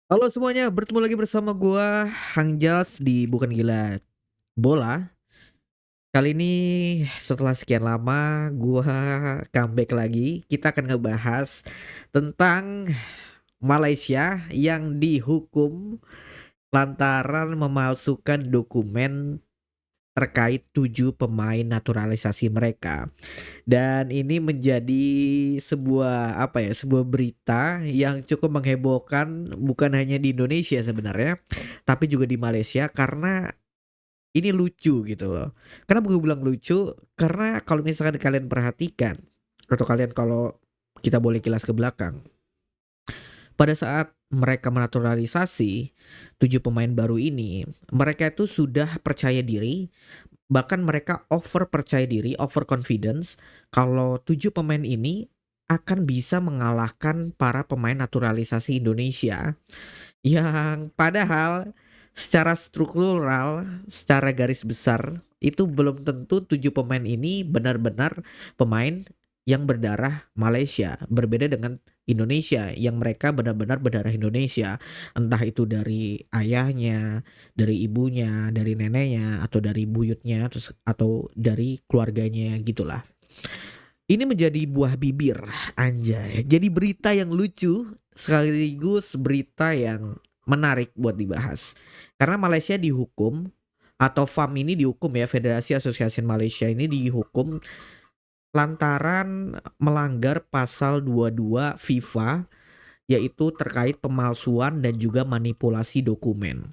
Halo semuanya, bertemu lagi bersama gua Hang Jals di Bukan Gila Bola. Kali ini setelah sekian lama gua comeback lagi. Kita akan ngebahas tentang Malaysia yang dihukum lantaran memalsukan dokumen terkait 7 pemain naturalisasi mereka. Dan ini menjadi sebuah berita yang cukup menghebohkan bukan hanya di Indonesia sebenarnya, tapi juga di Malaysia karena ini lucu gitu loh. Kenapa gue bilang lucu? Karena kalau misalkan kalian perhatikan atau kalian kalau kita boleh kilas ke belakang, pada saat mereka menaturalisasi 7 pemain baru ini, mereka itu sudah percaya diri, bahkan mereka over percaya diri, over confidence kalau 7 pemain ini akan bisa mengalahkan para pemain naturalisasi Indonesia yang padahal secara struktural, secara garis besar itu belum tentu 7 pemain ini benar-benar pemain yang berdarah Malaysia, berbeda dengan Indonesia yang mereka benar-benar berdarah Indonesia, entah itu dari ayahnya, dari ibunya, dari neneknya, atau dari buyutnya, terus atau dari keluarganya gitulah. Ini menjadi buah bibir, anjay. Jadi berita yang lucu sekaligus berita yang menarik buat dibahas. Karena Malaysia dihukum atau FAM ini dihukum ya, Federasi Asosiasi Malaysia ini dihukum lantaran melanggar pasal 22 FIFA, yaitu terkait pemalsuan dan juga manipulasi dokumen.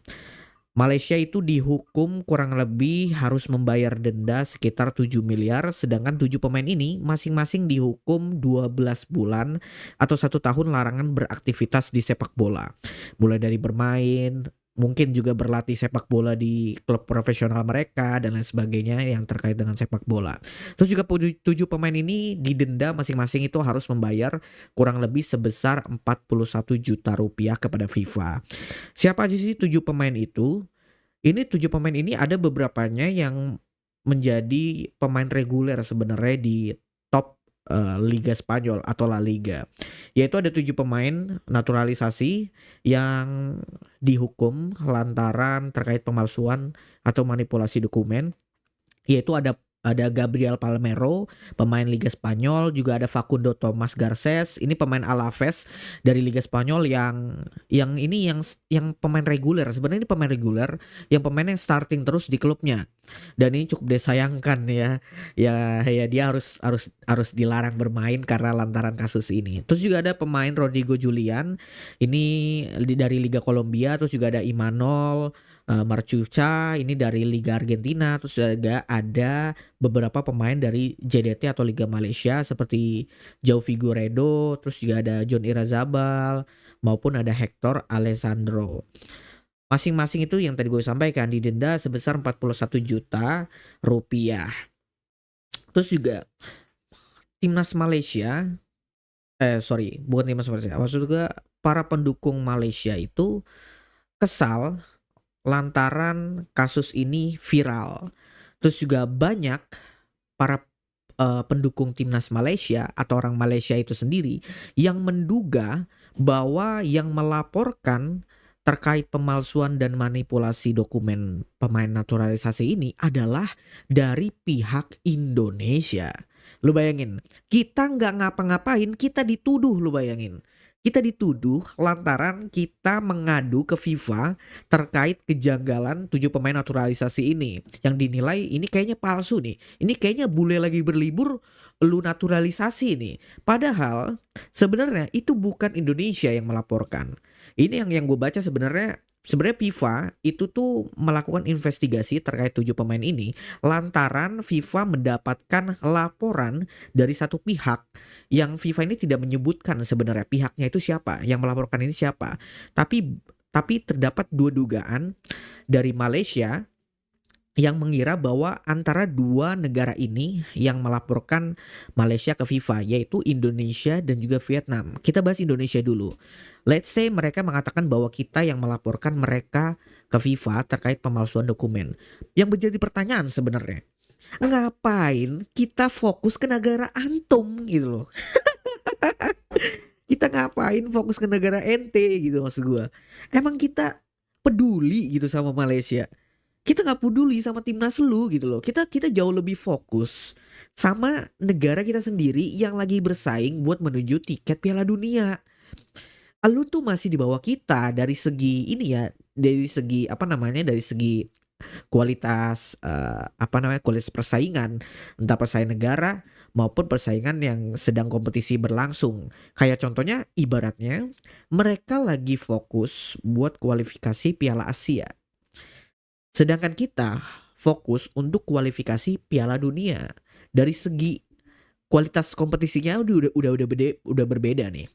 Malaysia itu dihukum kurang lebih harus membayar denda sekitar 7 miliar, sedangkan 7 pemain ini masing-masing dihukum 12 bulan atau 1 tahun larangan beraktivitas di sepak bola. Mulai dari bermain, mungkin juga berlatih sepak bola di klub profesional mereka dan lain sebagainya yang terkait dengan sepak bola. Terus juga 7 pemain ini didenda masing-masing itu harus membayar kurang lebih sebesar 41 juta rupiah kepada FIFA. Siapa aja sih 7 pemain itu? Ini 7 pemain ini ada beberapanya yang menjadi pemain reguler sebenarnya di top Liga Spanyol atau La Liga. Yaitu ada 7 pemain naturalisasi yang dihukum lantaran terkait pemalsuan atau manipulasi dokumen, yaitu ada Gabriel Palmero, pemain Liga Spanyol, juga ada Facundo Tomas Garces, ini pemain Alaves dari Liga Spanyol yang ini yang pemain reguler. Sebenarnya ini pemain reguler, yang pemain yang starting terus di klubnya. Dan ini cukup disayangkan ya. Ya dia harus dilarang bermain karena lantaran kasus ini. Terus juga ada pemain Rodrigo Julian, ini dari Liga Kolombia, terus juga ada Imanol Marchucha ini dari Liga Argentina, terus juga ada beberapa pemain dari JDT atau Liga Malaysia seperti João Figueiredo, terus juga ada John Irazabal maupun ada Hector Alessandro. Masing-masing itu yang tadi gue sampaikan didenda sebesar 41 juta rupiah. Terus juga timnas Malaysia, sorry, bukan timnas Malaysia, maksud gue para pendukung Malaysia itu kesal lantaran kasus ini viral. Terus juga banyak para pendukung timnas Malaysia atau orang Malaysia itu sendiri yang menduga bahwa yang melaporkan terkait pemalsuan dan manipulasi dokumen pemain naturalisasi ini adalah dari pihak Indonesia. Lu bayangin, kita nggak ngapa-ngapain, kita dituduh, lu bayangin. Kita dituduh lantaran kita mengadu ke FIFA terkait kejanggalan 7 pemain naturalisasi ini yang dinilai ini kayaknya palsu nih. Ini kayaknya bule lagi berlibur, lu naturalisasi nih. Padahal sebenarnya itu bukan Indonesia yang melaporkan. Ini yang gue baca sebenarnya FIFA itu tuh melakukan investigasi terkait 7 pemain ini lantaran FIFA mendapatkan laporan dari satu pihak yang FIFA ini tidak menyebutkan sebenarnya pihaknya itu siapa, yang melaporkan ini siapa. Tapi terdapat dua dugaan dari Malaysia yang mengira bahwa antara dua negara ini yang melaporkan Malaysia ke FIFA, yaitu Indonesia dan juga Vietnam. Kita bahas Indonesia dulu. Let's say mereka mengatakan bahwa kita yang melaporkan mereka ke FIFA terkait pemalsuan dokumen. Yang menjadi pertanyaan sebenarnya, ngapain kita fokus ke negara antum gitu loh. Kita ngapain fokus ke negara ente gitu maksud gua. Emang kita peduli gitu sama Malaysia? Kita nggak peduli sama timnas lu gitu loh. Kita kita jauh lebih fokus sama negara kita sendiri yang lagi bersaing buat menuju tiket Piala Dunia. Lu tuh masih di bawah kita dari segi ini ya, dari segi apa namanya, dari segi kualitas apa namanya, kualitas persaingan, entah persaingan negara maupun persaingan yang sedang kompetisi berlangsung. Kayak contohnya ibaratnya mereka lagi fokus buat kualifikasi Piala Asia. Sedangkan kita fokus untuk kualifikasi Piala Dunia. Dari segi kualitas kompetisinya udah berbeda nih.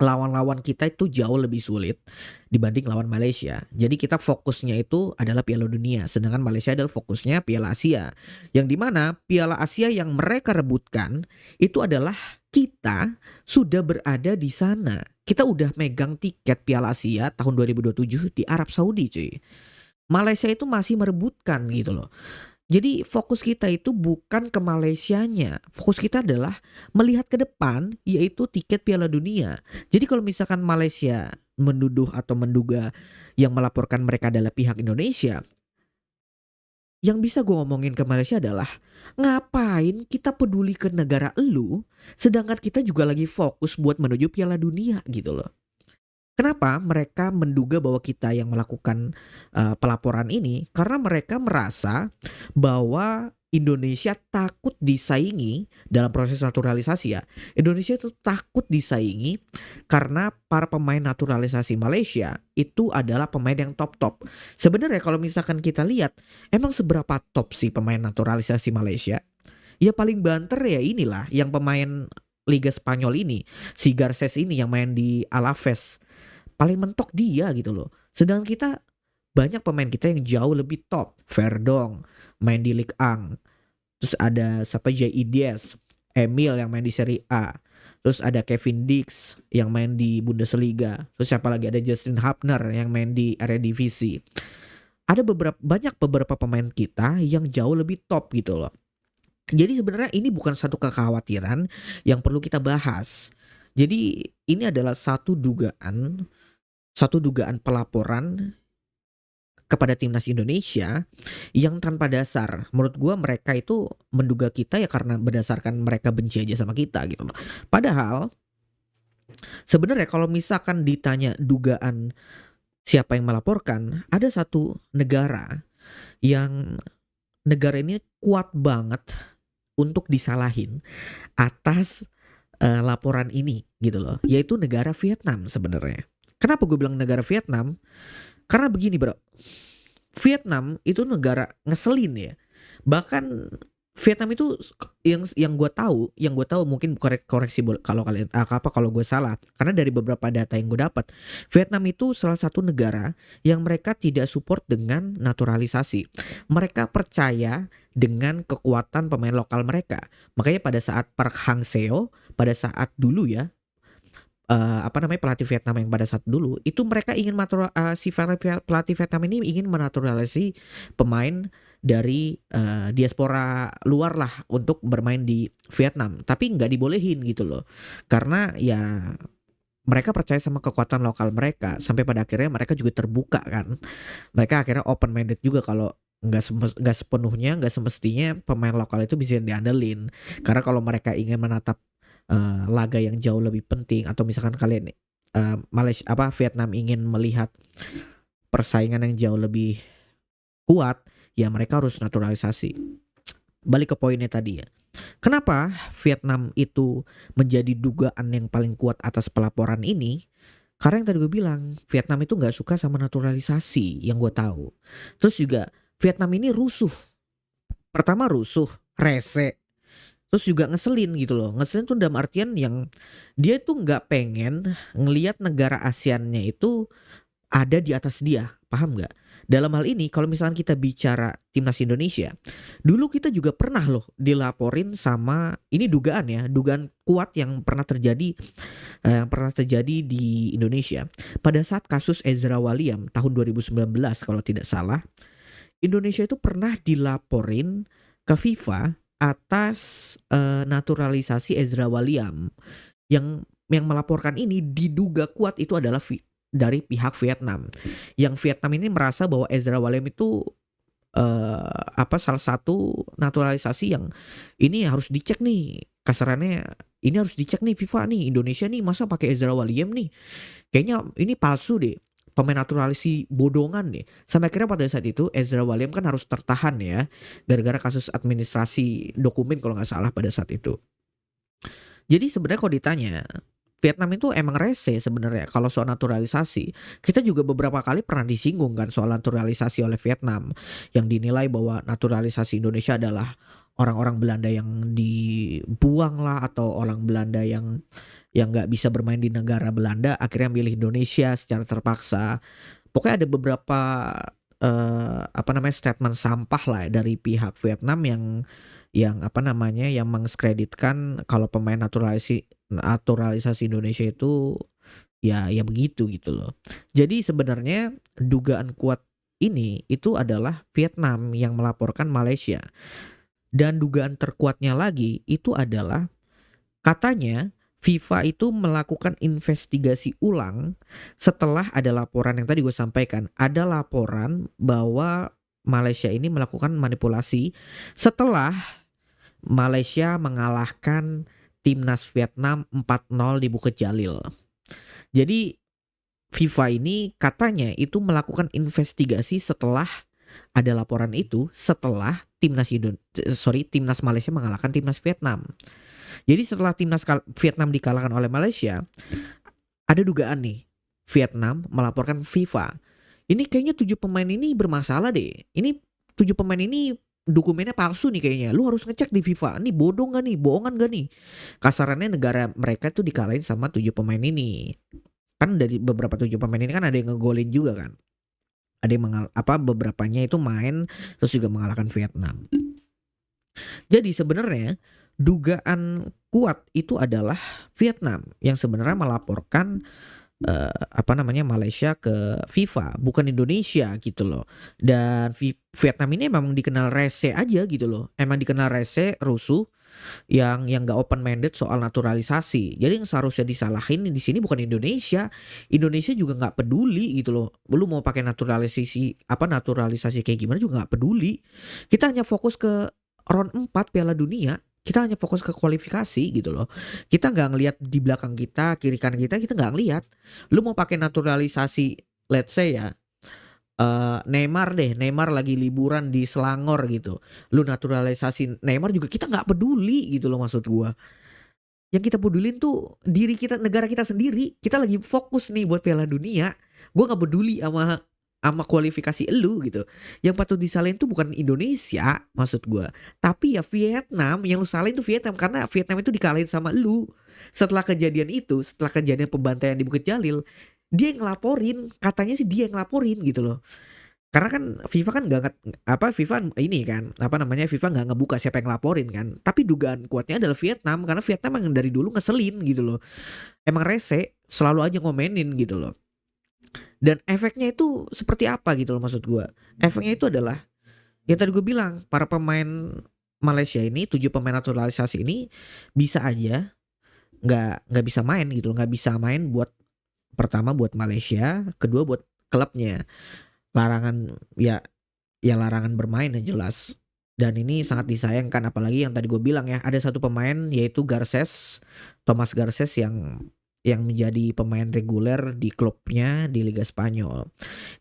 Lawan-lawan kita itu jauh lebih sulit dibanding lawan Malaysia. Jadi kita fokusnya itu adalah Piala Dunia, sedangkan Malaysia adalah fokusnya Piala Asia. Yang dimana Piala Asia yang mereka rebutkan itu adalah kita sudah berada di sana. Kita udah megang tiket Piala Asia tahun 2027 di Arab Saudi, cuy. Malaysia itu masih merebutkan gitu loh. Jadi fokus kita itu bukan ke Malaysianya. Fokus kita adalah melihat ke depan, yaitu tiket Piala Dunia. Jadi kalau misalkan Malaysia menuduh atau menduga yang melaporkan mereka adalah pihak Indonesia, yang bisa gue ngomongin ke Malaysia adalah ngapain kita peduli ke negara elu, sedangkan kita juga lagi fokus buat menuju Piala Dunia gitu loh. Kenapa mereka menduga bahwa kita yang melakukan pelaporan ini? Karena mereka merasa bahwa Indonesia takut disaingi dalam proses naturalisasi ya. Indonesia itu takut disaingi karena para pemain naturalisasi Malaysia itu adalah pemain yang top-top. Sebenarnya kalau misalkan kita lihat, emang seberapa top sih pemain naturalisasi Malaysia? Ya paling banter ya inilah yang pemain Liga Spanyol ini, si Garces ini yang main di Alaves. Paling mentok dia gitu loh. Sedangkan kita banyak pemain kita yang jauh lebih top. Verdong main di Ligue 1. Terus ada siapa, J.I. Diaz, Emil yang main di Serie A. Terus ada Kevin Dix yang main di Bundesliga. Terus siapa lagi, ada Justin Hapner yang main di Eredivisie. Ada banyak beberapa pemain kita yang jauh lebih top gitu loh. Jadi sebenarnya ini bukan satu kekhawatiran yang perlu kita bahas. Jadi ini adalah satu dugaan pelaporan kepada timnas Indonesia yang tanpa dasar. Menurut gua mereka itu menduga kita ya karena berdasarkan mereka benci aja sama kita gitu loh. Padahal sebenarnya kalau misalkan ditanya dugaan siapa yang melaporkan, ada satu negara yang negara ini kuat banget untuk disalahin atas laporan ini gitu loh, yaitu negara Vietnam sebenarnya. Kenapa gue bilang negara Vietnam? Karena begini bro, Vietnam itu negara ngeselin ya. Bahkan Vietnam itu yang gue tahu mungkin koreksi kalau kalian kalau gue salah. Karena dari beberapa data yang gue dapat, Vietnam itu salah satu negara yang mereka tidak support dengan naturalisasi. Mereka percaya dengan kekuatan pemain lokal mereka. Makanya pada saat Park Hang-seo, pada saat dulu ya, pelatih Vietnam yang pada saat dulu itu mereka ingin pelatih Vietnam ini ingin menaturalisasi pemain dari diaspora luar lah untuk bermain di Vietnam, tapi nggak dibolehin gitu loh, karena ya mereka percaya sama kekuatan lokal mereka. Sampai pada akhirnya mereka juga terbuka kan, mereka akhirnya open minded juga kalau nggak sepenuhnya, nggak semestinya pemain lokal itu bisa diandelin, karena kalau mereka ingin menatap laga yang jauh lebih penting, atau misalkan kalian Vietnam ingin melihat persaingan yang jauh lebih kuat, ya mereka harus naturalisasi. Balik ke poinnya tadi ya. Kenapa Vietnam itu menjadi dugaan yang paling kuat atas pelaporan ini? Karena yang tadi gue bilang, Vietnam itu gak suka sama naturalisasi yang gue tahu. Terus juga Vietnam ini rusuh. Pertama rusuh, rese. Terus juga ngeselin gitu loh. Ngeselin tuh dalam artian yang dia tuh gak pengen ngelihat negara ASEAN-nya itu ada di atas dia. Paham gak? Dalam hal ini kalau misalkan kita bicara timnas Indonesia, dulu kita juga pernah loh dilaporin sama, ini dugaan ya, dugaan kuat yang pernah terjadi di Indonesia. Pada saat kasus Ezra Walian tahun 2019 kalau tidak salah, Indonesia itu pernah dilaporin ke FIFA atas naturalisasi Ezra Walian yang yang melaporkan ini diduga kuat itu adalah dari pihak Vietnam. Yang Vietnam ini merasa bahwa Ezra Walian itu salah satu naturalisasi yang ini harus dicek nih, kasarannya ini harus dicek nih FIFA nih, Indonesia nih masa pakai Ezra Walian nih, kayaknya ini palsu deh, pemain naturalisasi bodongan deh. Sampai akhirnya pada saat itu Ezra Walian kan harus tertahan ya, gara-gara kasus administrasi dokumen kalau nggak salah pada saat itu. Jadi sebenarnya kalau ditanya, Vietnam itu emang rese sebenarnya kalau soal naturalisasi. Kita juga beberapa kali pernah disinggung kan soal naturalisasi oleh Vietnam, yang dinilai bahwa naturalisasi Indonesia adalah orang-orang Belanda yang dibuang lah, atau orang Belanda yang nggak bisa bermain di negara Belanda akhirnya milih Indonesia secara terpaksa. Pokoknya ada beberapa statement sampah lah dari pihak Vietnam yang mengskreditkan kalau pemain naturalisasi Indonesia itu ya begitu gitu loh. Jadi sebenarnya dugaan kuat ini itu adalah Vietnam yang melaporkan Malaysia. Dan dugaan terkuatnya lagi itu adalah katanya FIFA itu melakukan investigasi ulang setelah ada laporan yang tadi gue sampaikan. Ada laporan bahwa Malaysia ini melakukan manipulasi setelah Malaysia mengalahkan timnas Vietnam 4-0 di Bukit Jalil. Jadi FIFA ini katanya itu melakukan investigasi setelah ada laporan itu, setelah timnas Malaysia mengalahkan timnas Vietnam. Jadi setelah timnas Vietnam dikalahkan oleh Malaysia, ada dugaan nih Vietnam melaporkan FIFA. Ini kayaknya 7 pemain ini bermasalah deh. Ini 7 pemain ini dokumennya palsu nih kayaknya. Lu harus ngecek di FIFA. Ini bodoh gak nih? Bohongan gak nih? Kasarannya negara mereka tuh dikalahin sama 7 pemain ini. Kan dari beberapa 7 pemain ini kan ada yang ngegolin juga kan. Ada yang beberapanya itu main terus juga mengalahkan Vietnam. Jadi sebenarnya dugaan kuat itu adalah Vietnam yang sebenarnya melaporkan Malaysia ke FIFA, bukan Indonesia gitu loh. Dan Vietnam ini memang dikenal rese aja gitu loh. Emang dikenal rese, rusuh, yang gak open minded soal naturalisasi. Jadi yang seharusnya disalahin di sini bukan Indonesia. Indonesia juga nggak peduli gitu loh. Lu mau pakai naturalisasi kayak gimana juga nggak peduli. Kita hanya fokus ke round 4 Piala Dunia. Kita hanya fokus ke kualifikasi gitu loh. Kita nggak ngelihat di belakang kita, kiri kanan kita nggak ngelihat. Lu mau pakai naturalisasi, let's say ya, Neymar lagi liburan di Selangor gitu. Lu naturalisasi Neymar juga kita nggak peduli gitu loh, maksud gua. Yang kita pedulin tuh diri kita, negara kita sendiri. Kita lagi fokus nih buat Piala Dunia. Gua nggak peduli sama kualifikasi elu gitu. Yang patut disalahin tuh bukan Indonesia maksud gua, tapi ya Vietnam. Yang lu salahin tuh Vietnam, karena Vietnam itu dikalahin sama elu. Setelah kejadian pembantaian di Bukit Jalil, dia yang ngelaporin, katanya sih dia yang ngelaporin gitu loh. Karena kan FIFA kan FIFA nggak ngebuka siapa yang ngelaporin kan. Tapi dugaan kuatnya adalah Vietnam, karena Vietnam yang dari dulu ngeselin gitu loh. Emang rese, selalu aja ngomenin gitu loh. Dan efeknya itu seperti apa gitu loh, maksud gue. Efeknya itu adalah yang tadi gue bilang, para pemain Malaysia ini, 7 pemain naturalisasi ini bisa aja nggak bisa main gitu loh. Nggak bisa main buat, pertama buat Malaysia, kedua buat klubnya. Larangan larangan bermain ya jelas. Dan ini sangat disayangkan, apalagi yang tadi gue bilang ya, ada satu pemain yaitu Thomas Garces yang menjadi pemain reguler di klubnya di Liga Spanyol.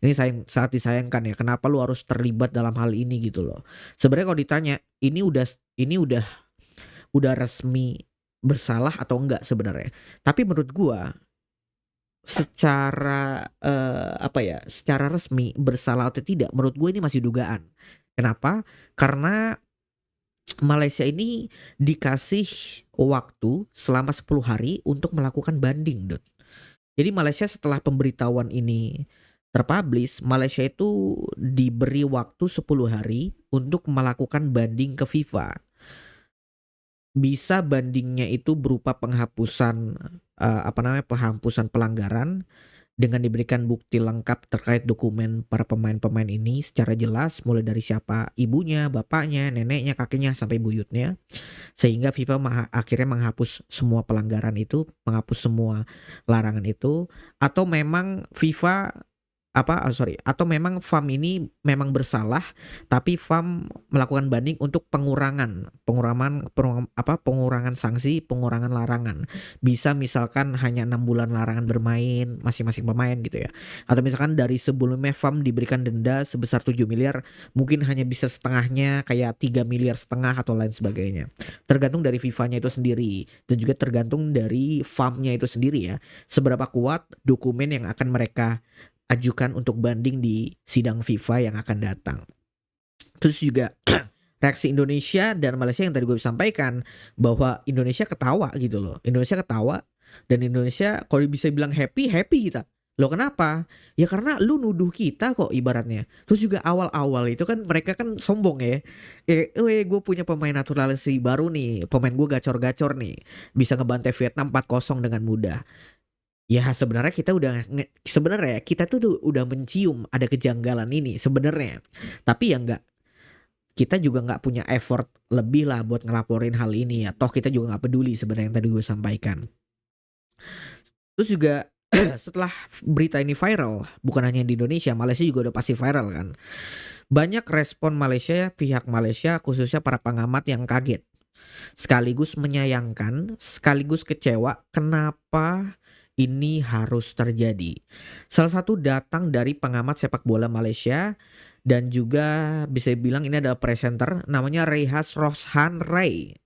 Ini sangat disayangkan ya. Kenapa lu harus terlibat dalam hal ini gitu loh. Sebenarnya kalau ditanya, ini udah resmi bersalah atau enggak sebenarnya. Tapi menurut gua secara secara resmi bersalah atau tidak, menurut gue ini masih dugaan. Kenapa? Karena Malaysia ini dikasih waktu selama 10 hari untuk melakukan banding, Dut. Jadi Malaysia setelah pemberitahuan ini terpublish, Malaysia itu diberi waktu 10 hari untuk melakukan banding ke FIFA. Bisa bandingnya itu berupa penghapusan penghapusan pelanggaran dengan diberikan bukti lengkap terkait dokumen para pemain-pemain ini secara jelas mulai dari siapa ibunya, bapaknya, neneknya, kakeknya sampai buyutnya. Sehingga FIFA akhirnya menghapus semua pelanggaran itu, menghapus semua larangan itu, atau memang atau memang FAM ini memang bersalah, tapi FAM melakukan banding untuk pengurangan sanksi, pengurangan larangan. Bisa misalkan hanya 6 bulan larangan bermain masing-masing pemain gitu ya. Atau misalkan dari sebelumnya FAM diberikan denda sebesar 7 miliar, mungkin hanya bisa setengahnya kayak 3 miliar setengah atau lain sebagainya. Tergantung dari FIFA-nya itu sendiri dan juga tergantung dari FAM-nya itu sendiri ya. Seberapa kuat dokumen yang akan mereka ajukan untuk banding di sidang FIFA yang akan datang. Terus juga reaksi Indonesia dan Malaysia yang tadi gue sampaikan bahwa Indonesia ketawa gitu loh. Indonesia ketawa dan Indonesia kalau bisa bilang happy kita. Loh kenapa? Ya karena lu nuduh kita kok ibaratnya. Terus juga awal-awal itu kan mereka kan sombong ya. Gue punya pemain naturalisasi baru nih. Pemain gue gacor-gacor nih. Bisa ngebantai Vietnam 4-0 dengan mudah. Ya sebenarnya kita tuh udah mencium ada kejanggalan ini sebenarnya. Tapi ya enggak, kita juga nggak punya effort lebih lah buat ngelaporin hal ini ya. Toh kita juga nggak peduli sebenarnya yang tadi gue sampaikan. Terus juga setelah berita ini viral, bukan hanya di Indonesia, Malaysia juga udah pasti viral kan. Banyak respon Malaysia, pihak Malaysia khususnya para pengamat yang kaget. Sekaligus menyayangkan, sekaligus kecewa kenapa ini harus terjadi. Salah satu datang dari pengamat sepak bola Malaysia dan juga bisa bilang ini adalah presenter namanya Reihas Roshan Ray.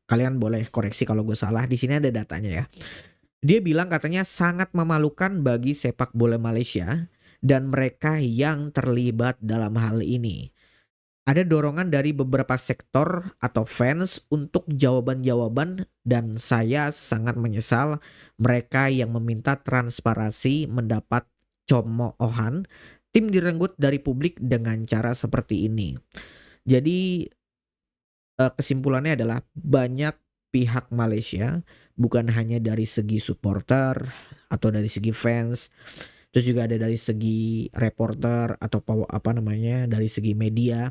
Kalian boleh koreksi kalau gue salah. Di sini ada datanya ya. Dia bilang katanya sangat memalukan bagi sepak bola Malaysia dan mereka yang terlibat dalam hal ini. Ada dorongan dari beberapa sektor atau fans untuk jawaban-jawaban dan saya sangat menyesal mereka yang meminta transparansi mendapat comoohan tim direnggut dari publik dengan cara seperti ini. Jadi kesimpulannya adalah banyak pihak Malaysia bukan hanya dari segi supporter atau dari segi fans, terus juga ada dari segi reporter atau dari segi media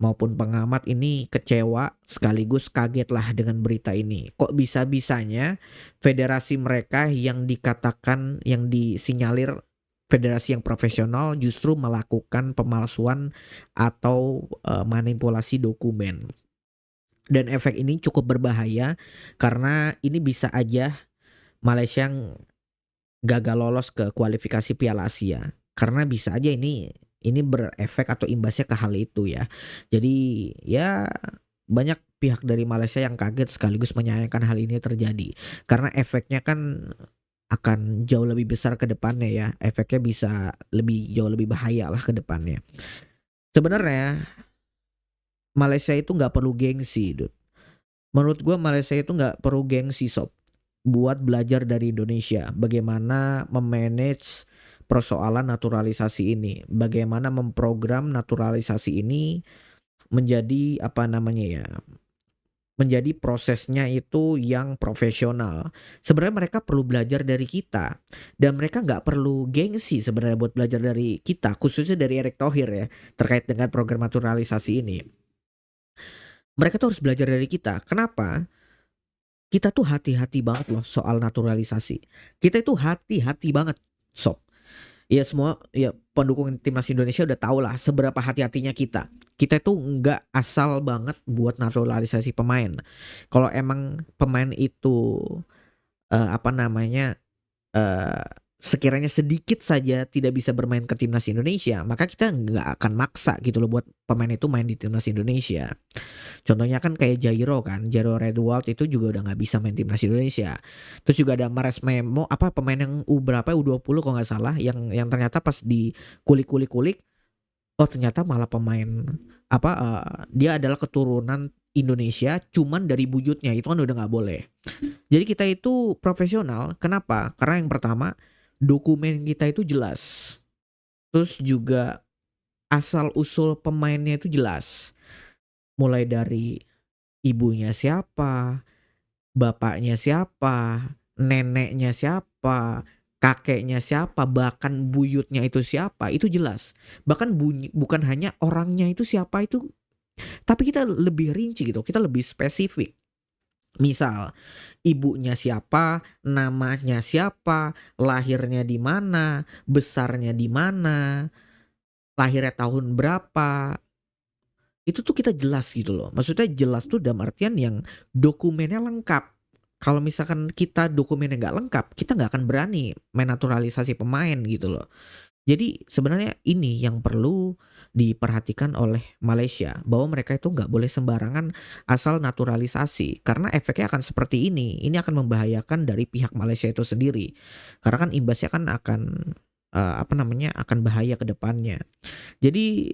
maupun pengamat ini kecewa sekaligus kaget lah dengan berita ini. Kok bisa-bisanya federasi mereka yang dikatakan yang disinyalir federasi yang profesional justru melakukan pemalsuan atau manipulasi dokumen. Dan efek ini cukup berbahaya karena ini bisa aja Malaysia yang gagal lolos ke kualifikasi Piala Asia. Karena bisa aja ini berefek atau imbasnya ke hal itu ya. Jadi ya banyak pihak dari Malaysia yang kaget sekaligus menyayangkan hal ini terjadi. Karena efeknya kan akan jauh lebih besar ke depannya ya. Efeknya bisa jauh lebih bahaya lah ke depannya. Sebenarnya Malaysia itu gak perlu gengsi, dude. Menurut gue Malaysia itu gak perlu gengsi sob. Buat belajar dari Indonesia. Bagaimana memanage persoalan naturalisasi ini. Bagaimana memprogram naturalisasi ini menjadi menjadi prosesnya itu yang profesional. Sebenarnya mereka perlu belajar dari kita. Dan mereka gak perlu gengsi sebenarnya buat belajar dari kita. Khususnya dari Erick Thohir ya. Terkait dengan program naturalisasi ini. Mereka tuh harus belajar dari kita. Kenapa? Kita tuh hati-hati banget loh soal naturalisasi. Kita itu hati-hati banget sob. Ya semua ya pendukung timnas Indonesia udah tahu lah seberapa hati-hatinya kita. Kita itu nggak asal banget buat naturalisasi pemain. Kalau emang pemain itu sekiranya sedikit saja tidak bisa bermain ke timnas Indonesia, maka kita nggak akan maksa gitu loh buat pemain itu main di timnas Indonesia. Contohnya kan kayak Jairo Redwald itu juga udah nggak bisa main timnas Indonesia. Terus juga ada Mares Memo pemain yang U20 kalau nggak salah yang ternyata pas di kulik ternyata malah pemain dia adalah keturunan Indonesia cuman dari buyutnya, itu kan udah nggak boleh. Jadi kita itu profesional. Kenapa? Karena yang pertama dokumen kita itu jelas. Terus juga asal usul pemainnya itu jelas. Mulai dari ibunya siapa, bapaknya siapa, neneknya siapa, kakeknya siapa, bahkan buyutnya itu siapa, itu jelas. Bahkan bukan hanya orangnya itu siapa itu, tapi kita lebih rinci gitu, kita lebih spesifik. Misal, ibunya siapa, namanya siapa, lahirnya di mana, besarnya di mana, lahirnya tahun berapa, itu tuh kita jelas gitu loh. Maksudnya jelas tuh dalam artian yang dokumennya lengkap. Kalau misalkan kita dokumennya nggak lengkap, kita nggak akan berani menaturalisasi pemain gitu loh. Jadi sebenarnya ini yang perlu diperhatikan oleh Malaysia, bahwa mereka itu nggak boleh sembarangan asal naturalisasi, karena efeknya akan seperti ini. Ini akan membahayakan dari pihak Malaysia itu sendiri, karena kan imbasnya kan akan apa namanya, akan bahaya ke depannya. Jadi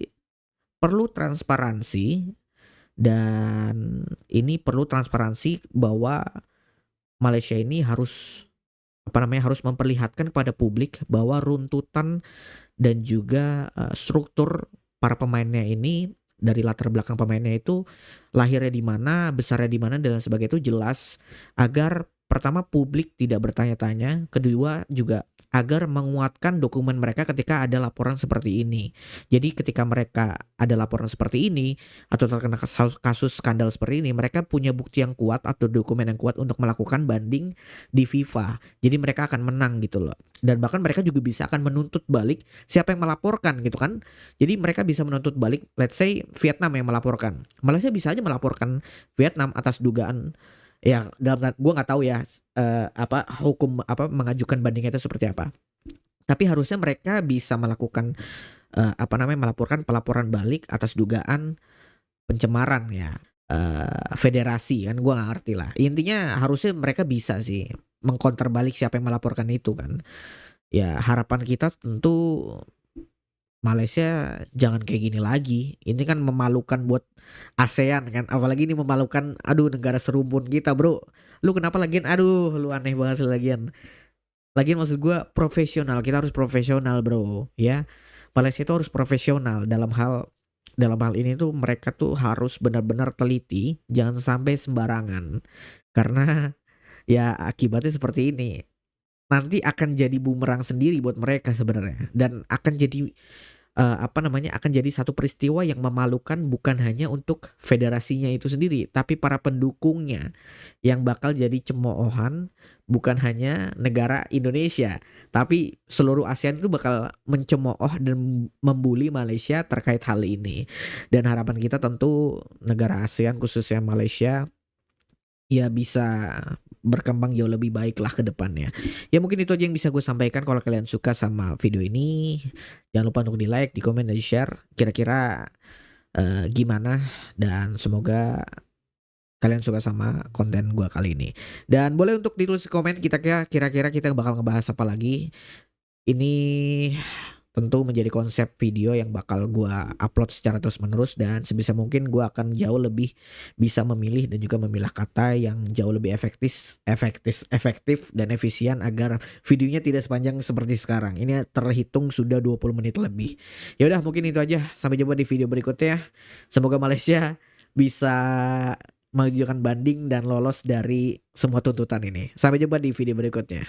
perlu transparansi, dan ini perlu transparansi bahwa Malaysia ini harus apa namanya, harus memperlihatkan kepada publik bahwa runtutan dan juga struktur para pemainnya ini, dari latar belakang pemainnya itu lahirnya di mana, besarnya di mana dan lain sebagainya itu jelas, agar pertama publik tidak bertanya-tanya, kedua juga agar menguatkan dokumen mereka ketika ada laporan seperti ini. Jadi ketika mereka ada laporan seperti ini atau terkena kasus skandal seperti ini, mereka punya bukti yang kuat atau dokumen yang kuat untuk melakukan banding di FIFA. Jadi mereka akan menang gitu loh. Dan bahkan mereka juga bisa akan menuntut balik siapa yang melaporkan gitu kan. Jadi mereka bisa menuntut balik, let's say Vietnam yang melaporkan. Malaysia bisa aja melaporkan Vietnam atas dugaan, ya dalam gue nggak tahu ya apa hukum apa mengajukan bandingnya itu seperti apa. Tapi harusnya mereka bisa melakukan apa namanya, melaporkan pelaporan balik atas dugaan pencemaran ya federasi kan, gue nggak ngerti lah. Intinya harusnya mereka bisa sih mengcounter balik siapa yang melaporkan itu kan. Ya harapan kita tentu Malaysia jangan kayak gini lagi. Ini kan memalukan buat ASEAN kan. Apalagi ini memalukan, aduh, negara serumpun kita, bro. Lu kenapa lagian? Aduh, lu aneh banget lu lagian. Lagian maksud gue profesional. Kita harus profesional, bro. Ya, Malaysia itu harus profesional dalam hal ini tuh, mereka tuh harus benar-benar teliti, jangan sampai sembarangan. Karena ya akibatnya seperti ini. Nanti akan jadi bumerang sendiri buat mereka sebenarnya, dan akan jadi apa namanya, akan jadi satu peristiwa yang memalukan bukan hanya untuk federasinya itu sendiri, tapi para pendukungnya yang bakal jadi cemoohan, bukan hanya negara Indonesia, tapi seluruh ASEAN itu bakal mencemooh dan membuli Malaysia terkait hal ini. Dan harapan kita tentu negara ASEAN khususnya Malaysia ya bisa berkembang jauh lebih baik lah ke depannya. Ya mungkin itu aja yang bisa gue sampaikan. Kalau kalian suka sama video ini, jangan lupa untuk di like, di komen, dan di share. Kira-kira gimana, dan semoga kalian suka sama konten gue kali ini. Dan boleh untuk ditulis di komen kira-kira kita bakal ngebahas apa lagi. Ini tentu menjadi konsep video yang bakal gue upload secara terus menerus, dan sebisa mungkin gue akan jauh lebih bisa memilih dan juga memilah kata yang jauh lebih efektif dan efisien, agar videonya tidak sepanjang seperti sekarang. Ini terhitung sudah 20 menit lebih. Ya udah, mungkin itu aja. Sampai jumpa di video berikutnya. Semoga Malaysia bisa mengajukan banding dan lolos dari semua tuntutan ini. Sampai jumpa di video berikutnya.